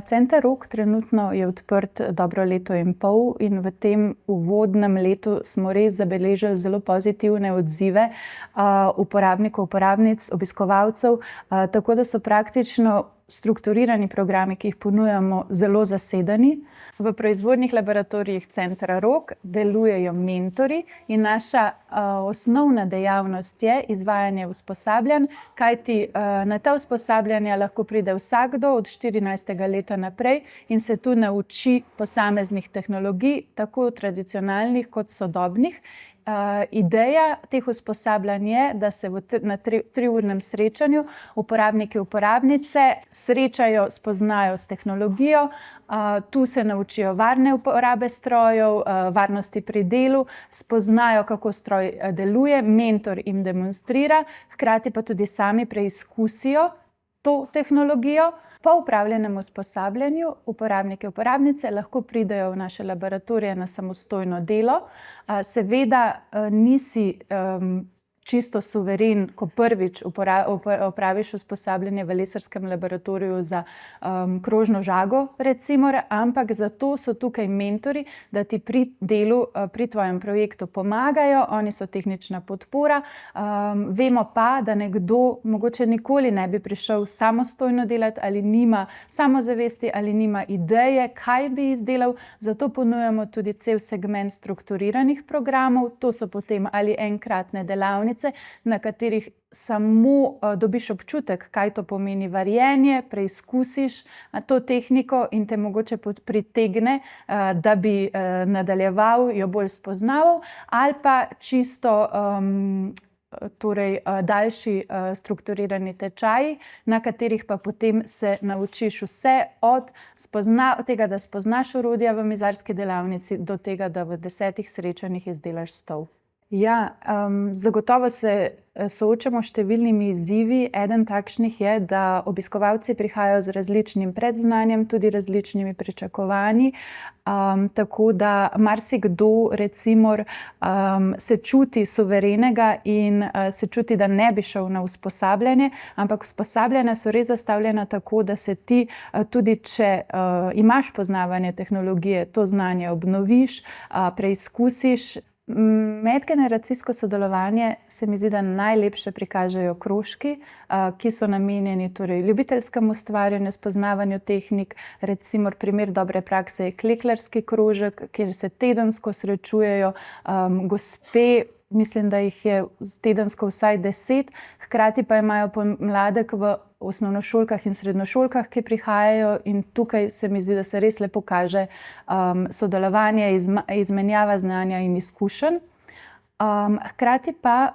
Center Rog trenutno je odprt dobro leto in pol in v tem uvodnem letu smo res zabeležili zelo pozitivne odzive uporabnikov, uporabnic, obiskovalcev, tako da so praktično strukturirani programi, ki jih ponujamo, zelo zasedeni. V proizvodnih laboratorijih Centra Rog delujejo mentorji in naša osnovna dejavnost je izvajanje usposabljanj, kajti na ta usposabljanja lahko pride vsakdo od 14. leta naprej in se tu nauči posameznih tehnologij, tako tradicionalnih kot sodobnih. Ideja teh usposabljanj je, da se na triurnem srečanju uporabniki, uporabnice srečajo, spoznajo s tehnologijo, tu se naučijo varne uporabe strojev, varnosti pri delu, spoznajo, kako stroj deluje, mentor jim demonstrira, hkrati pa tudi sami preizkusijo to tehnologijo. Po opravljenem usposabljanju uporabniki, uporabnice lahko pridejo v naše laboratorije na samostojno delo. Seveda nisi čisto suveren, ko prvič opraviš usposabljanje v lesarskem laboratoriju za krožno žago, recimo, ampak zato so tukaj mentorji, da ti pri delu, pri tvojem projektu pomagajo, oni so tehnična podpora. Vemo pa, da nekdo mogoče nikoli ne bi prišel samostojno delati ali nima samozavesti ali nima ideje, kaj bi izdelal, zato ponujamo tudi cel segment strukturiranih programov, to so potem ali enkratne delavnice, na katerih samo dobiš občutek, kaj to pomeni varjenje, preizkusiš to tehniko in te mogoče pritegne, da bi nadaljeval, jo bolj spoznaval, ali pa čisto daljši strukturirani tečaji, na katerih pa potem se naučiš vse od tega, da spoznaš orodja v mizarski delavnici, do tega, da v 10 srečanjih izdelaš stol. Ja, zagotovo se soočamo s številnimi izzivi. Eden takšnih je, da obiskovalci prihajajo z različnim predznanjem, tudi različnimi pričakovanji, tako da marsikdo recimo se čuti suverenega in se čuti, da ne bi šel na usposabljanje, ampak usposabljanja so res zastavljena tako, da se ti, tudi če imaš poznavanje tehnologije, to znanje obnoviš, preizkusiš. Medgeneracijsko sodelovanje se mi zdi, da najlepše prikažejo krožki, ki so namenjeni ljubiteljskemu ustvarjanju, spoznavanju tehnik. Recimo primer dobre prakse je klekljarski krožek, kjer se tedensko srečujejo gospe, mislim, da jih je tedensko vsaj 10, hkrati pa imajo pomladek v osnovnošolkah in srednjošolkah, ki prihajajo, in tukaj se mi zdi, da se res lepo kaže sodelovanje, izmenjava znanja in izkušenj. Hkrati pa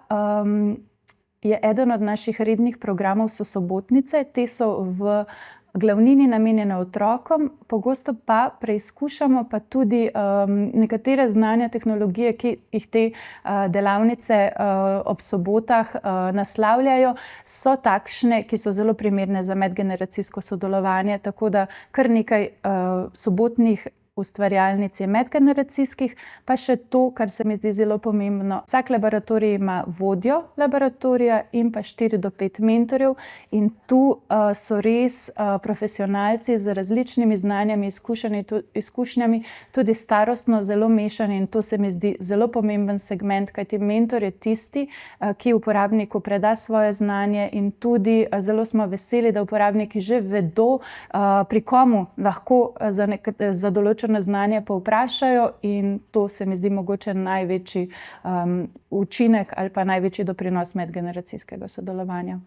je eden od naših rednih programov sobotnice, te so v glavnini namenjene otrokom, pogosto pa preizkušamo pa tudi nekatere znanja, tehnologije, ki jih te delavnice ob sobotah naslavljajo, so takšne, ki so zelo primerne za medgeneracijsko sodelovanje, tako da kar nekaj sobotnih ustvarjalnic je medgeneracijskih, pa še to, kar se mi zdi zelo pomembno. Vsak laboratorij ima vodjo laboratorija in pa 4 do 5 mentorjev in tu so res profesionalci z različnimi znanjami, izkušnjami, tudi starostno zelo mešani, in to se mi zdi zelo pomemben segment, kajti mentor je tisti, ki uporabniku preda svoje znanje, in tudi zelo smo veseli, da uporabniki že vedo, pri komu lahko za določeno znanje povprašajo, in to se mi zdi mogoče največji učinek ali pa največji doprinos medgeneracijskega sodelovanja.